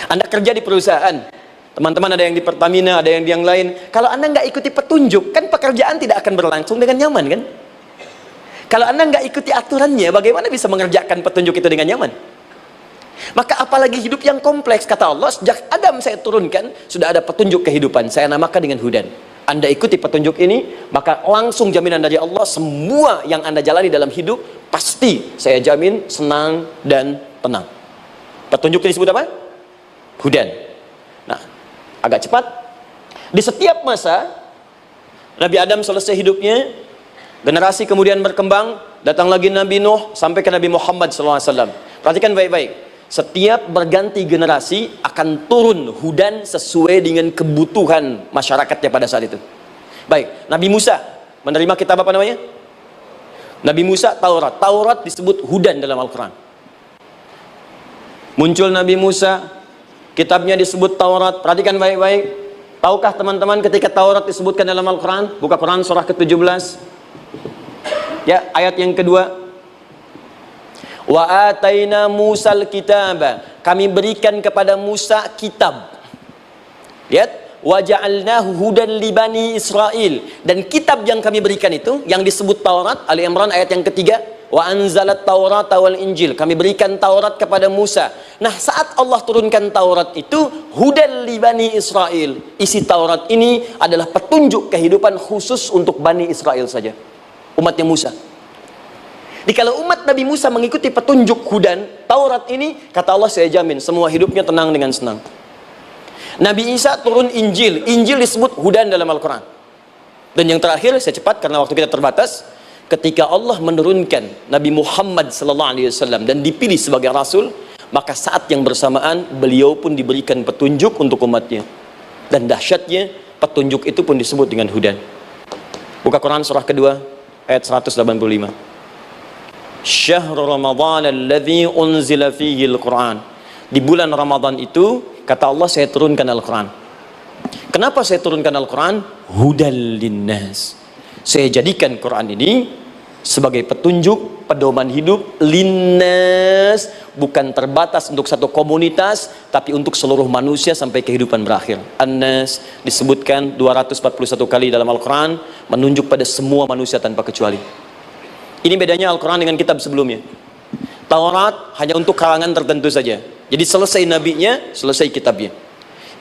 Anda kerja di perusahaan, teman-teman ada yang di Pertamina, ada yang di yang lain. Kalau Anda nggak ikuti petunjuk, kan pekerjaan tidak akan berlangsung dengan nyaman, kan? Kalau Anda nggak ikuti aturannya, bagaimana bisa mengerjakan petunjuk itu dengan nyaman? Maka apalagi hidup yang kompleks. Kata Allah, sejak Adam saya turunkan, sudah ada petunjuk kehidupan, saya namakan dengan hudan. Anda ikuti petunjuk ini, maka langsung jaminan dari Allah, semua yang Anda jalani dalam hidup, pasti saya jamin senang dan tenang. Petunjuk ini disebut apa? Hudan. Nah, agak cepat. Di setiap masa, Nabi Adam selesai hidupnya, generasi kemudian berkembang, datang lagi Nabi Nuh, sampai ke Nabi Muhammad SAW. Perhatikan baik-baik. Setiap berganti generasi akan turun hudan sesuai dengan kebutuhan masyarakatnya pada saat itu. Baik, Nabi Musa menerima kitab apa namanya? Nabi Musa Taurat. Taurat disebut hudan dalam Al-Quran. Muncul Nabi Musa, kitabnya disebut Taurat. Perhatikan baik-baik. Tahukah teman-teman ketika Taurat disebutkan dalam Al-Quran? Buka Quran surah ke-17. Ya, ayat yang kedua. Wa ataina Musal kitaba, kami berikan kepada Musa kitab. Lihat, wa ja'alnahu hudan li bani Israil, dan kitab yang kami berikan itu yang disebut Taurat, Ali Imran ayat yang ketiga, wa anzalat Taurata wal Injil, kami berikan Taurat kepada Musa. Nah, saat Allah turunkan Taurat itu hudan li bani Israil, isi Taurat ini adalah petunjuk kehidupan khusus untuk Bani Israel saja, umatnya Musa. Jadi kalau umat Nabi Musa mengikuti petunjuk hudan Taurat ini, kata Allah, saya jamin semua hidupnya tenang dengan senang. Nabi Isa turun Injil. Injil disebut hudan dalam Al-Quran. Dan yang terakhir, saya cepat karena waktu kita terbatas, ketika Allah menurunkan Nabi Muhammad SAW dan dipilih sebagai Rasul, maka saat yang bersamaan beliau pun diberikan petunjuk untuk umatnya. Dan dahsyatnya, petunjuk itu pun disebut dengan hudan. Buka Quran surah kedua ayat 185. Syahrul Ramadhan alladzi unzila fihi al-Quran. Di bulan Ramadan itu, kata Allah, saya turunkan Al-Quran. Kenapa saya turunkan Al-Quran? Hudal linnas. Saya jadikan Quran ini sebagai petunjuk, pedoman hidup linnas, bukan terbatas untuk satu komunitas, tapi untuk seluruh manusia sampai kehidupan berakhir. An-Nas disebutkan 241 kali dalam Al-Quran, menunjuk pada semua manusia tanpa kecuali. Ini bedanya Al-Quran dengan kitab sebelumnya. Taurat hanya untuk kalangan tertentu saja. Jadi selesai nabinya, selesai kitabnya.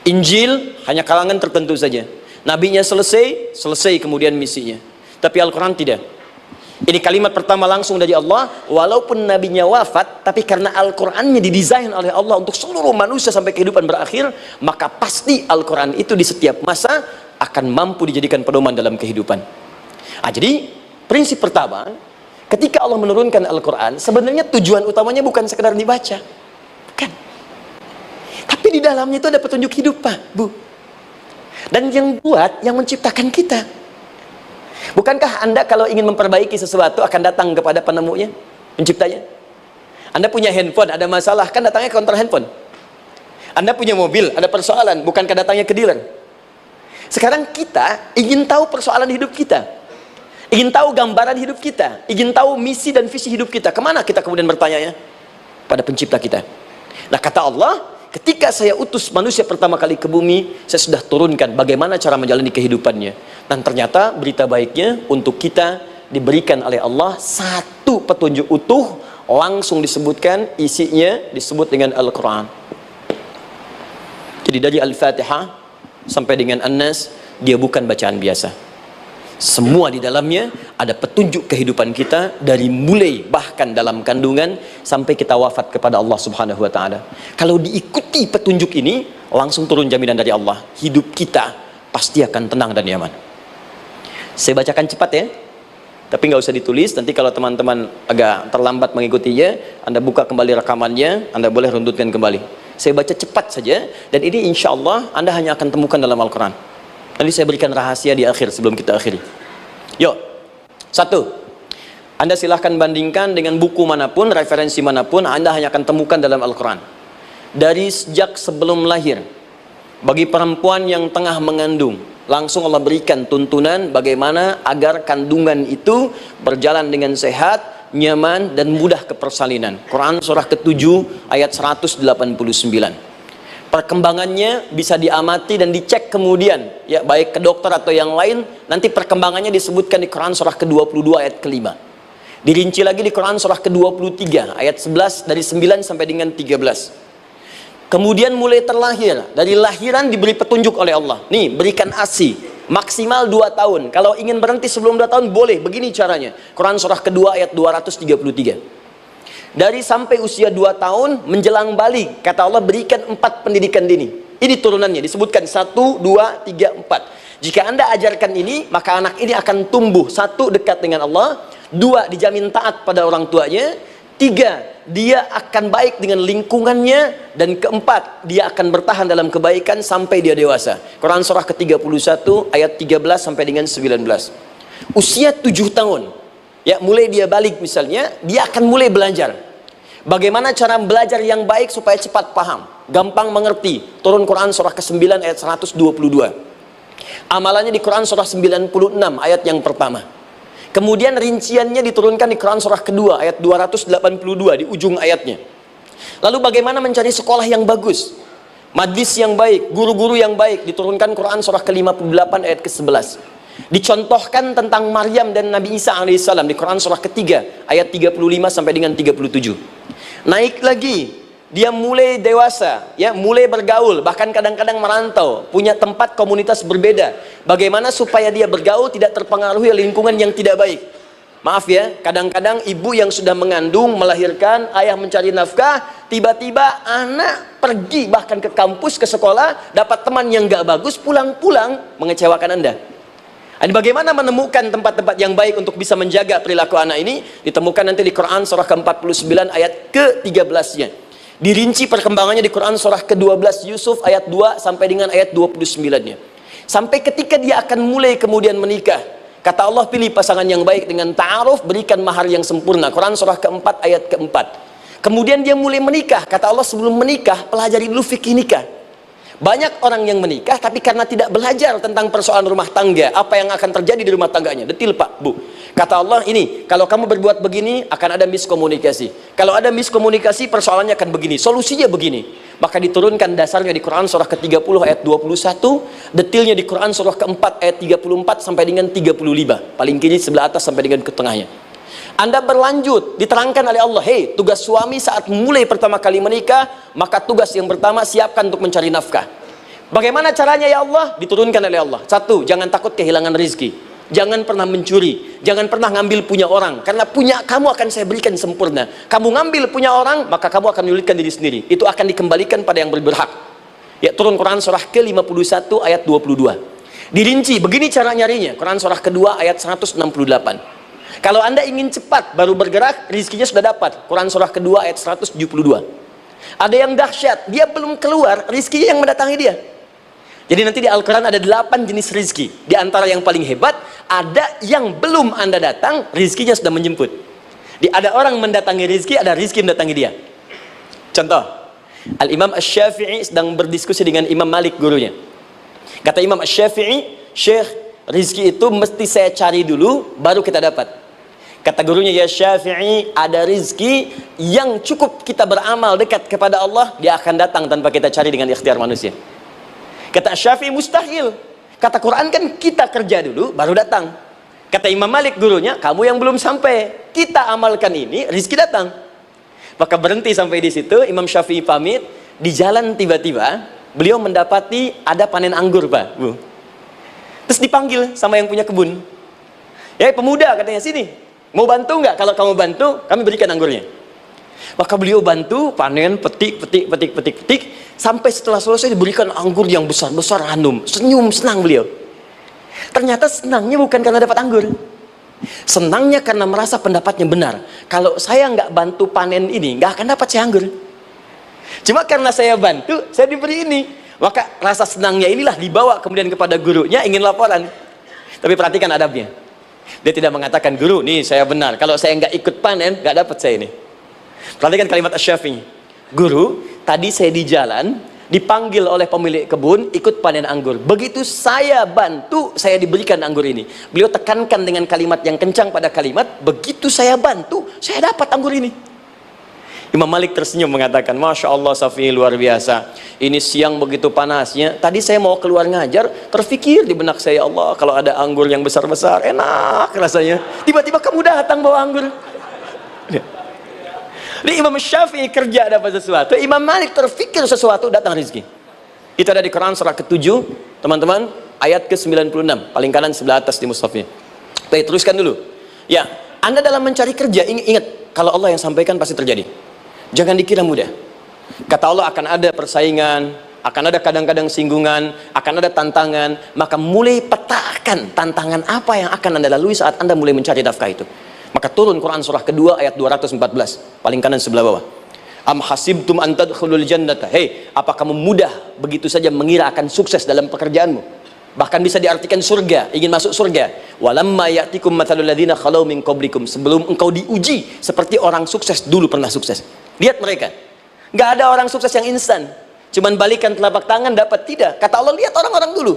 Injil hanya kalangan tertentu saja. Nabinya selesai, selesai kemudian misinya. Tapi Al-Quran tidak. Ini kalimat pertama langsung dari Allah. Walaupun nabinya wafat, tapi karena Al-Qurannya didesain oleh Allah untuk seluruh manusia sampai kehidupan berakhir, maka pasti Al-Quran itu di setiap masa akan mampu dijadikan pedoman dalam kehidupan. Jadi prinsip pertama, ketika Allah menurunkan Al-Quran, sebenarnya tujuan utamanya bukan sekedar dibaca, bukan. Tapi di dalamnya itu ada petunjuk hidup, Pak, Bu. Dan yang buat, yang menciptakan kita. Bukankah Anda kalau ingin memperbaiki sesuatu akan datang kepada penemunya, penciptanya? Anda punya handphone, ada masalah, kan datangnya ke counter handphone. Anda punya mobil, ada persoalan, bukankah datangnya ke dealer? Sekarang kita ingin tahu persoalan hidup kita, ingin tahu gambaran hidup kita, ingin tahu misi dan visi hidup kita. Kemana kita kemudian bertanya? Pada pencipta kita. Nah, kata Allah, ketika saya utus manusia pertama kali ke bumi, saya sudah turunkan bagaimana cara menjalani kehidupannya. Dan ternyata berita baiknya untuk kita diberikan oleh Allah satu petunjuk utuh, langsung disebutkan, isinya disebut dengan Al-Quran. Jadi dari Al-Fatihah sampai dengan An-Nas, dia bukan bacaan biasa. Semua di dalamnya ada petunjuk kehidupan kita, dari mulai bahkan dalam kandungan sampai kita wafat kepada Allah Subhanahu wa Ta'ala. Kalau diikuti petunjuk ini, langsung turun jaminan dari Allah, hidup kita pasti akan tenang dan nyaman. Saya bacakan cepat ya, tapi nggak usah ditulis. Nanti kalau teman-teman agak terlambat mengikutinya, Anda buka kembali rekamannya, Anda boleh runtutkan kembali. Saya baca cepat saja, dan ini insya Allah Anda hanya akan temukan dalam Al-Quran. Nanti saya berikan rahasia di akhir sebelum kita akhiri. Yuk, satu, Anda silahkan bandingkan dengan buku manapun, referensi manapun, Anda hanya akan temukan dalam Al-Quran. Dari sejak sebelum lahir, bagi perempuan yang tengah mengandung, langsung Allah berikan tuntunan bagaimana agar kandungan itu berjalan dengan sehat, nyaman, dan mudah ke persalinan. Quran surah ke-7 ayat 189. Perkembangannya bisa diamati dan dicek kemudian, ya, baik ke dokter atau yang lain. Nanti perkembangannya disebutkan di Quran surah ke-22 ayat ke-5. Dirinci lagi di Quran surah ke-23 ayat 11 dari 9 sampai dengan 13. Kemudian mulai terlahir, dari lahiran diberi petunjuk oleh Allah. Nih, berikan ASI maksimal 2 tahun. Kalau ingin berhenti sebelum 2 tahun boleh, begini caranya. Quran surah kedua ayat 233. Dari sampai usia 2 tahun menjelang balik, kata Allah, berikan 4 pendidikan dini. Ini turunannya, disebutkan 1, 2, 3, 4. Jika Anda ajarkan ini, maka anak ini akan tumbuh. 1, dekat dengan Allah. 2, dijamin taat pada orang tuanya. 3, dia akan baik dengan lingkungannya. Dan 4, dia akan bertahan dalam kebaikan sampai dia dewasa. Quran surah ke-31 ayat 13 sampai dengan 19. Usia 7 tahun, ya, mulai dia balik misalnya, dia akan mulai belajar. Bagaimana cara belajar yang baik supaya cepat paham, gampang mengerti. Turun Quran surah ke-9 ayat 122. Amalannya di Quran surah 96 ayat yang pertama. Kemudian rinciannya diturunkan di Quran surah kedua ayat 282 di ujung ayatnya. Lalu bagaimana mencari sekolah yang bagus, majlis yang baik, guru-guru yang baik, diturunkan Quran surah ke-58 ayat ke-11. Dicontohkan tentang Maryam dan Nabi Isa alaihissalam di Quran surah ketiga ayat 35 sampai dengan 37. Naik lagi, dia mulai dewasa, ya, mulai bergaul, bahkan kadang-kadang merantau, punya tempat komunitas berbeda. Bagaimana supaya dia bergaul tidak terpengaruhi lingkungan yang tidak baik. Maaf ya, kadang-kadang ibu yang sudah mengandung, melahirkan, ayah mencari nafkah, tiba-tiba anak pergi bahkan ke kampus, ke sekolah, dapat teman yang gak bagus, pulang-pulang mengecewakan Anda. Dan bagaimana menemukan tempat-tempat yang baik untuk bisa menjaga perilaku anak ini? Ditemukan nanti di Quran surah ke-49 ayat ke-13-nya. Dirinci perkembangannya di Quran surah ke-12 Yusuf ayat 2 sampai dengan ayat 29-nya. Sampai ketika dia akan mulai kemudian menikah. Kata Allah, pilih pasangan yang baik dengan ta'aruf, berikan mahar yang sempurna. Quran surah ke-4 ayat ke-4. Kemudian dia mulai menikah. Kata Allah, sebelum menikah, pelajari dulu fikih nikah. Banyak orang yang menikah tapi karena tidak belajar tentang persoalan rumah tangga, apa yang akan terjadi di rumah tangganya. Detil Pak, Bu. Kata Allah, ini kalau kamu berbuat begini akan ada miskomunikasi. Kalau ada miskomunikasi, persoalannya akan begini, solusinya begini. Maka diturunkan dasarnya di Quran surah ke-30 ayat 21, detilnya di Quran surah ke-4 ayat 34 sampai dengan 35. Paling kiri sebelah atas sampai dengan ke tengahnya. Anda berlanjut, diterangkan oleh Allah, hei, tugas suami saat mulai pertama kali menikah, maka tugas yang pertama siapkan untuk mencari nafkah. Bagaimana caranya ya Allah? Diturunkan oleh Allah. 1, jangan takut kehilangan rezeki. Jangan pernah mencuri, jangan pernah ngambil punya orang, karena punya kamu akan saya berikan sempurna. Kamu ngambil punya orang, maka kamu akan menyulitkan diri sendiri. Itu akan dikembalikan pada yang berhak. Ya, turun Quran surah ke-51 ayat 22. Dirinci, begini cara nyarinya. Quran surah kedua ayat 168. Kalau Anda ingin cepat baru bergerak, rizkinya sudah dapat. Quran surah kedua ayat 172. Ada yang dahsyat, dia belum keluar, rizkinya yang mendatangi dia. Jadi nanti di Al-Quran ada 8 jenis rizki. Di antara yang paling hebat, ada yang belum Anda datang, rizkinya sudah menjemput. Ada orang mendatangi rizki, ada rizki mendatangi dia. Contoh, Al-Imam Asy-Syafi'i sedang berdiskusi dengan Imam Malik, gurunya. Kata Imam Asy-Syafi'i, Syekh, rizki itu mesti saya cari dulu, baru kita dapat. Kata gurunya, ya Syafi'i, ada rizki yang cukup kita beramal dekat kepada Allah, dia akan datang tanpa kita cari dengan ikhtiar manusia. Kata Syafi'i, mustahil. Kata Quran kan kita kerja dulu, baru datang. Kata Imam Malik, gurunya, kamu yang belum sampai, kita amalkan ini, rizki datang. Maka berhenti sampai di situ. Imam Syafi'i pamit. Di jalan tiba-tiba beliau mendapati ada panen anggur, Pak, Bu. Terus dipanggil sama yang punya kebun. Ya, pemuda, katanya, sini, mau bantu nggak? Kalau kamu bantu, kami berikan anggurnya. Maka beliau bantu, panen, petik, sampai setelah selesai diberikan anggur yang besar-besar, hanum. Senyum, senang beliau. Ternyata senangnya bukan karena dapat anggur. Senangnya karena merasa pendapatnya benar. Kalau saya nggak bantu panen ini, nggak akan dapat saya anggur. Cuma karena saya bantu, saya diberi ini. Maka rasa senangnya inilah dibawa kemudian kepada gurunya, ingin laporan. Tapi perhatikan adabnya. Dia tidak mengatakan, guru, nih saya benar, kalau saya nggak ikut panen, nggak dapat saya ini. Perhatikan kalimat Asy-Syafi'i. Guru, tadi saya di jalan, dipanggil oleh pemilik kebun, ikut panen anggur. Begitu saya bantu, saya diberikan anggur ini. Beliau tekankan dengan kalimat yang kencang pada kalimat, begitu saya bantu, saya dapat anggur ini. Imam Malik tersenyum mengatakan, Masya Allah Syafi'i luar biasa. Ini siang begitu panasnya. Tadi saya mau keluar ngajar, terfikir di benak saya, Allah kalau ada anggur yang besar-besar, enak rasanya. Tiba-tiba kamu datang bawa anggur. Jadi Imam Syafi'i kerja dapat sesuatu, Imam Malik terfikir sesuatu, datang rezeki. Itu ada di Quran surah ke-7, teman-teman, ayat ke-96, paling kanan sebelah atas di mushafnya. Baik, teruskan dulu. Ya, Anda dalam mencari kerja, ingat, kalau Allah yang sampaikan pasti terjadi. Jangan dikira mudah. Kata Allah akan ada persaingan, akan ada kadang-kadang singgungan, akan ada tantangan. Maka mulai petakan tantangan apa yang akan Anda lalui saat Anda mulai mencari nafkah itu. Maka turun Quran surah kedua ayat 214, paling kanan sebelah bawah. Am hasibtum an tadkhulul jannata. Hei, apa kamu mudah begitu saja mengira akan sukses dalam pekerjaanmu? Bahkan bisa diartikan surga, ingin masuk surga. Walamma ya'tikum mathalul ladzina khalau min qablikum. Sebelum engkau diuji seperti orang sukses dulu pernah sukses. Lihat mereka. Nggak ada orang sukses yang instan. Cuman balikan telapak tangan dapat, tidak. Kata Allah, lihat orang-orang dulu.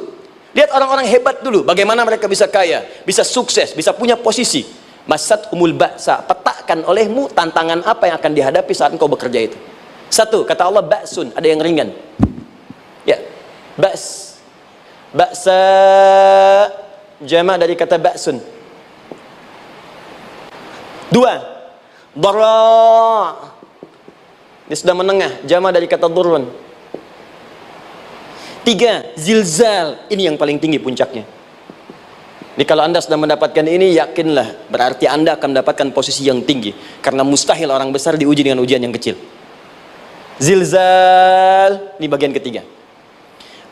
Lihat orang-orang hebat dulu. Bagaimana mereka bisa kaya, bisa sukses, bisa punya posisi. Masat umul ba'sa. Petakan olehmu tantangan apa yang akan dihadapi saat engkau bekerja itu. Satu, kata Allah, ba'sun. Ada yang ringan. Ya, ba's. Ba'sa jama' dari kata ba'sun. Dua, dara'. Ini sudah menengah, jama' dari kata durun. Tiga, zilzal. Ini yang paling tinggi puncaknya. Jadi kalau Anda sudah mendapatkan ini, yakinlah, berarti Anda akan mendapatkan posisi yang tinggi. Karena mustahil orang besar diuji dengan ujian yang kecil. Zilzal, ini bagian ketiga.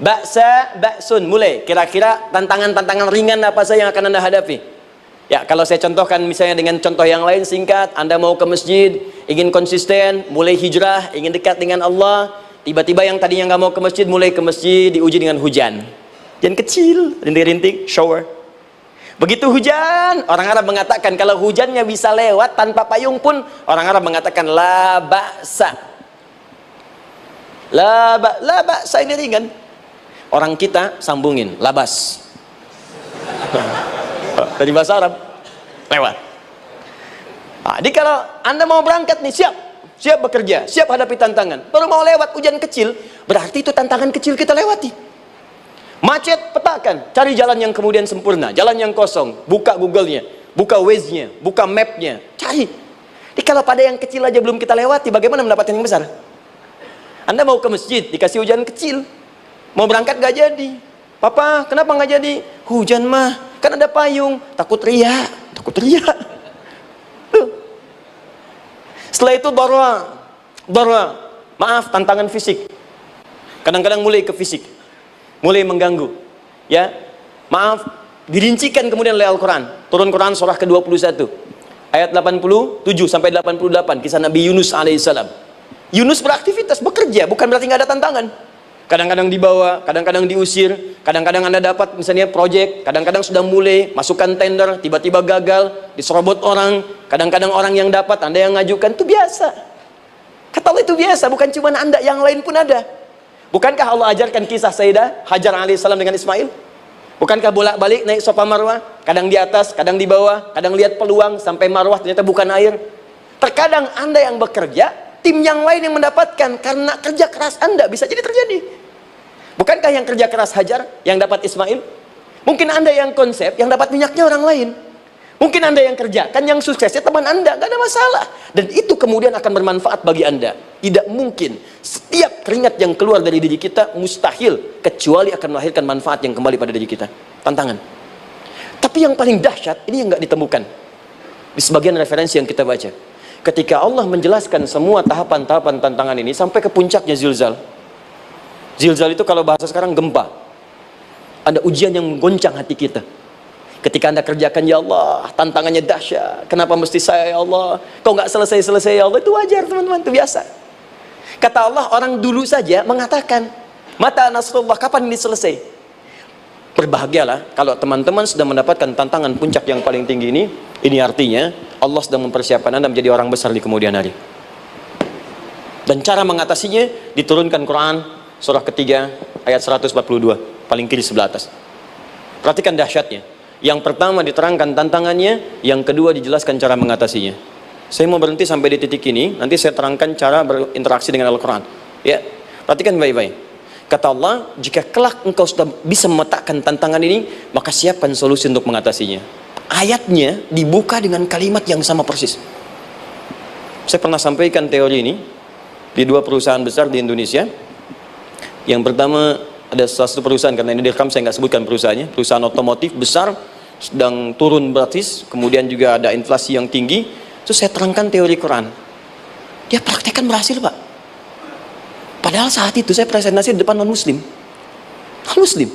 Ba'sa, ba'sun, mulai. Kira-kira tantangan-tantangan ringan apa saja yang akan Anda hadapi? Ya, kalau saya contohkan misalnya dengan contoh yang lain singkat, Anda mau ke masjid, ingin konsisten, mulai hijrah, ingin dekat dengan Allah, tiba-tiba yang tadinya nggak mau ke masjid, mulai ke masjid, diuji dengan hujan. Hujan kecil, rintik-rintik, shower. Begitu hujan, orang Arab mengatakan kalau hujannya bisa lewat tanpa payung pun, orang Arab mengatakan la ba'sa. La ba'sa ini ringan. Orang kita sambungin, labas. Dari bahasa Arab lewat. Nah, jadi kalau Anda mau berangkat nih, siap bekerja, siap hadapi tantangan, baru mau lewat hujan kecil, berarti itu tantangan kecil kita lewati. Macet, petakan, cari jalan yang kemudian sempurna, jalan yang kosong, buka Google-nya, buka Waze-nya, buka map-nya, cari. Jadi kalau pada yang kecil aja belum kita lewati, bagaimana mendapatkan yang besar? Anda mau ke masjid, dikasih hujan kecil, mau berangkat gak jadi. Papa, kenapa nggak jadi? Hujan mah, kan ada payung. Takut riak. Setelah itu dara. Maaf, tantangan fisik. Kadang-kadang mulai ke fisik, mulai mengganggu. Ya, maaf, dirincikan kemudian oleh Al-Quran. Turun Quran surah ke-21, ayat 87 sampai 88, kisah Nabi Yunus alaihissalam. Yunus beraktivitas, bekerja, bukan berarti nggak ada tantangan. Kadang-kadang dibawa, kadang-kadang diusir, kadang-kadang Anda dapat misalnya proyek, kadang-kadang sudah mulai masukkan tender, tiba-tiba gagal, diserobot orang, kadang-kadang orang yang dapat, Anda yang ngajukan, itu biasa. Kata Allah itu biasa, bukan cuma Anda, yang lain pun ada. Bukankah Allah ajarkan kisah Sayyidah Hajar alaihissalam dengan Ismail? Bukankah bolak-balik naik sofa marwah, kadang di atas, kadang di bawah, kadang lihat peluang, sampai marwah ternyata bukan air. Terkadang Anda yang bekerja, tim yang lain yang mendapatkan karena kerja keras Anda, bisa jadi terjadi. Bukankah yang kerja keras Hajar yang dapat Ismail? Mungkin Anda yang konsep, yang dapat minyaknya orang lain. Mungkin Anda yang kerjakan, yang suksesnya teman Anda, gak ada masalah. Dan itu kemudian akan bermanfaat bagi Anda. Tidak mungkin setiap keringat yang keluar dari diri kita mustahil, kecuali akan melahirkan manfaat yang kembali pada diri kita. Tantangan. Tapi yang paling dahsyat, ini yang gak ditemukan di sebagian referensi yang kita baca. Ketika Allah menjelaskan semua tahapan-tahapan tantangan ini sampai ke puncaknya zilzal. Zilzal itu kalau bahasa sekarang gempa. Ada ujian yang menggoncang hati kita. Ketika Anda kerjakan, ya Allah, tantangannya dahsyat. Kenapa mesti saya, ya Allah? Kau nggak selesai-selesai, ya Allah. Itu wajar, teman-teman, itu biasa. Kata Allah, orang dulu saja mengatakan, mata nasrullah, kapan ini selesai? Berbahagialah kalau teman-teman sudah mendapatkan tantangan puncak yang paling tinggi ini. Ini artinya Allah sedang mempersiapkan Anda menjadi orang besar di kemudian hari. Dan cara mengatasinya diturunkan Quran surah ketiga ayat 142, paling kiri sebelah atas. Perhatikan dahsyatnya. Yang pertama diterangkan tantangannya, yang kedua dijelaskan cara mengatasinya. Saya mau berhenti sampai di titik ini, nanti saya terangkan cara berinteraksi dengan Al-Quran. Ya, perhatikan baik-baik. Kata Allah, jika kelak engkau sudah bisa memetakan tantangan ini, maka siapkan solusi untuk mengatasinya. Ayatnya dibuka dengan kalimat yang sama persis. Saya pernah sampaikan teori ini di 2 perusahaan besar di Indonesia. Yang pertama, ada salah satu perusahaan, karena ini direkam saya nggak sebutkan perusahaannya, perusahaan otomotif besar, sedang turun gratis, kemudian juga ada inflasi yang tinggi. Terus saya terangkan teori Quran. Dia praktekkan berhasil, Pak. Padahal saat itu saya presentasi di depan non-muslim. Non-muslim.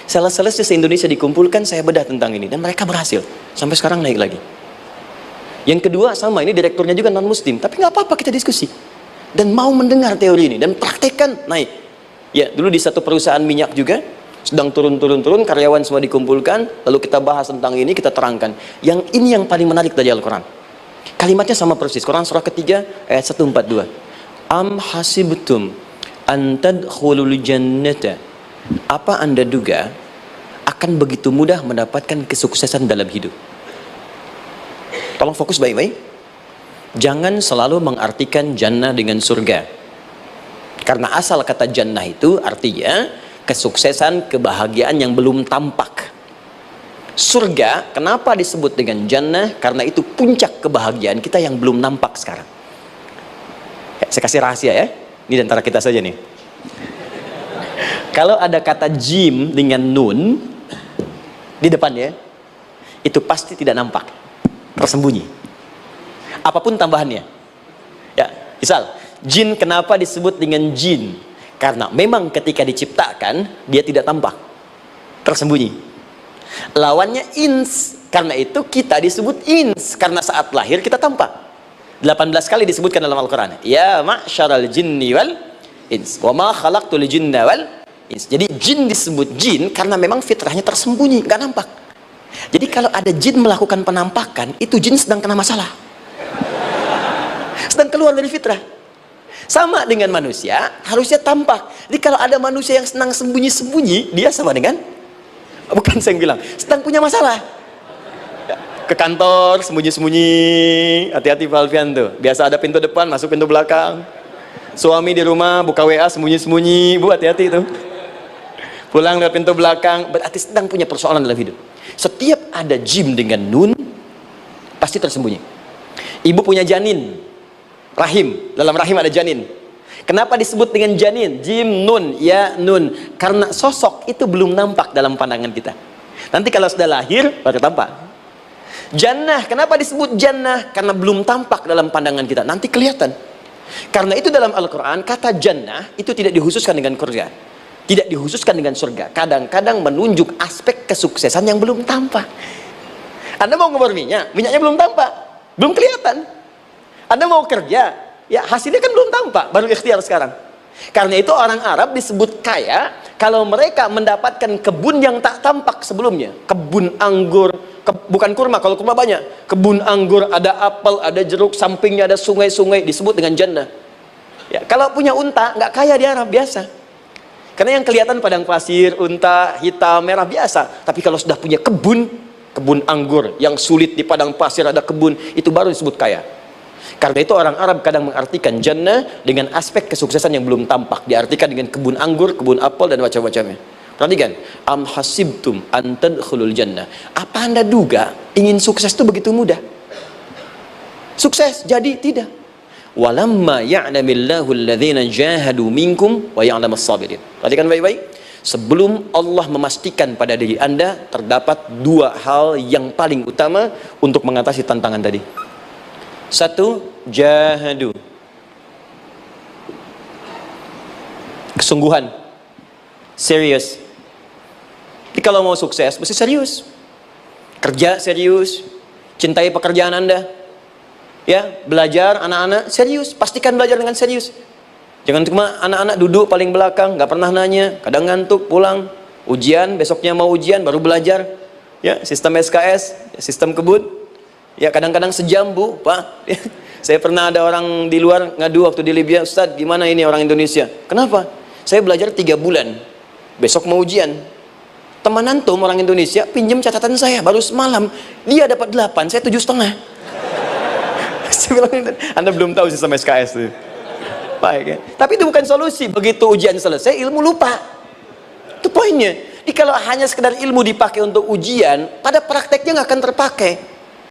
Sales-sales se-Indonesia dikumpulkan, saya bedah tentang ini. Dan mereka berhasil. Sampai sekarang naik lagi. Yang kedua sama, ini direkturnya juga non-muslim. Tapi nggak apa-apa, kita diskusi. Dan mau mendengar teori ini. Dan praktekkan, naik. Ya, dulu di satu perusahaan minyak juga. Sedang turun, karyawan semua dikumpulkan. Lalu kita bahas tentang ini, kita terangkan. Yang ini yang paling menarik dari Al-Quran. Kalimatnya sama persis. Quran surah ketiga ayat 142. Am hasibtum an tadkhulul jannata. Apa Anda duga akan begitu mudah mendapatkan kesuksesan dalam hidup? Tolong fokus baik-baik. Jangan selalu mengartikan jannah dengan surga. Karena asal kata jannah itu artinya kesuksesan, kebahagiaan yang belum tampak. Surga, kenapa disebut dengan jannah? Karena itu puncak kebahagiaan kita yang belum nampak sekarang. Ya, saya kasih rahasia ya. Ini antara kita saja nih. Kalau ada kata jim dengan nun di depannya, itu pasti tidak nampak, tersembunyi. Apapun tambahannya. Ya, misal, jin kenapa disebut dengan jin? Karena memang ketika diciptakan, dia tidak tampak, tersembunyi. Lawannya ins, karena itu kita disebut ins, karena saat lahir kita tampak. 18 kali disebutkan dalam Al-Quran. Ya ma'syaral jinni wal ins, wa ma khalaqtul jinna wal ins. Jadi jin disebut jin karena memang fitrahnya tersembunyi, nggak nampak. Jadi kalau ada jin melakukan penampakan, itu jin sedang kena masalah, sedang keluar dari fitrah. Sama dengan manusia, harusnya tampak. Jadi kalau ada manusia yang senang sembunyi-sembunyi, dia sama dengan, bukan saya yang bilang, sedang punya masalah. Ke kantor sembunyi-sembunyi, hati-hati Pak Alfian tuh. Biasa ada pintu depan, masuk pintu belakang. Suami di rumah buka WA sembunyi-sembunyi, Bu hati-hati tuh. Pulang lewat pintu belakang, berarti sedang punya persoalan dalam hidup. Setiap ada jim dengan nun, pasti tersembunyi. Ibu punya janin, rahim, dalam rahim ada janin. Kenapa disebut dengan janin? Jim, nun, ya, nun. Karena sosok itu belum nampak dalam pandangan kita. Nanti kalau sudah lahir, baru tampak. Jannah, kenapa disebut jannah? Karena belum tampak dalam pandangan kita. Nanti kelihatan. Karena itu dalam Al-Quran, kata jannah itu tidak dikhususkan dengan surga. Tidak dikhususkan dengan surga. Kadang-kadang menunjuk aspek kesuksesan yang belum tampak. Anda mau ngubur minyak, minyaknya belum tampak. Belum kelihatan. Anda mau kerja, ya hasilnya kan belum tampak, baru ikhtiar sekarang. Karena itu orang Arab disebut kaya kalau mereka mendapatkan kebun yang tak tampak sebelumnya. Kebun anggur, bukan kurma, kalau kurma banyak. Kebun anggur, ada apel, ada jeruk, sampingnya ada sungai-sungai, disebut dengan jannah. Ya, kalau punya unta, nggak kaya di Arab, biasa. Karena yang kelihatan padang pasir, unta, hitam, merah, biasa. Tapi kalau sudah punya kebun, kebun anggur yang sulit di padang pasir ada kebun, itu baru disebut kaya. Karena itu orang Arab kadang mengartikan jannah dengan aspek kesuksesan yang belum tampak. Diartikan dengan kebun anggur, kebun apel, dan macam-macamnya. Perhatikan, am hasibtum an tadkhulul jannah. Apa Anda duga ingin sukses itu begitu mudah? Sukses jadi tidak. Walamma ya'lamillahu alladhina jahadu minkum wa ya'lamas sabirin. Perhatikan baik-baik. Sebelum Allah memastikan pada diri Anda terdapat 2 hal yang paling utama untuk mengatasi tantangan tadi. 1, jahadu, kesungguhan, serius. Jadi kalau mau sukses mesti serius, kerja serius, cintai pekerjaan Anda, ya, belajar anak-anak serius, pastikan belajar dengan serius. Jangan cuma anak-anak duduk paling belakang, nggak pernah nanya, kadang ngantuk, pulang, ujian, besoknya mau ujian baru belajar, ya, sistem SKS, sistem kebut. Ya kadang-kadang sejam, Bu, Pak. Saya pernah ada orang di luar ngadu waktu di Libya, Ustaz, gimana ini orang Indonesia? Kenapa? Saya belajar 3 bulan, besok mau ujian. Teman antum orang Indonesia pinjam catatan saya baru semalam, dia dapat 8, saya 7,5. Saya bilang, Anda belum tahu sistem SKS itu. Baik ya. Tapi itu bukan solusi. Begitu ujian selesai, ilmu lupa. Itu poinnya. Jadi kalau hanya sekedar ilmu dipakai untuk ujian, pada prakteknya nggak akan terpakai.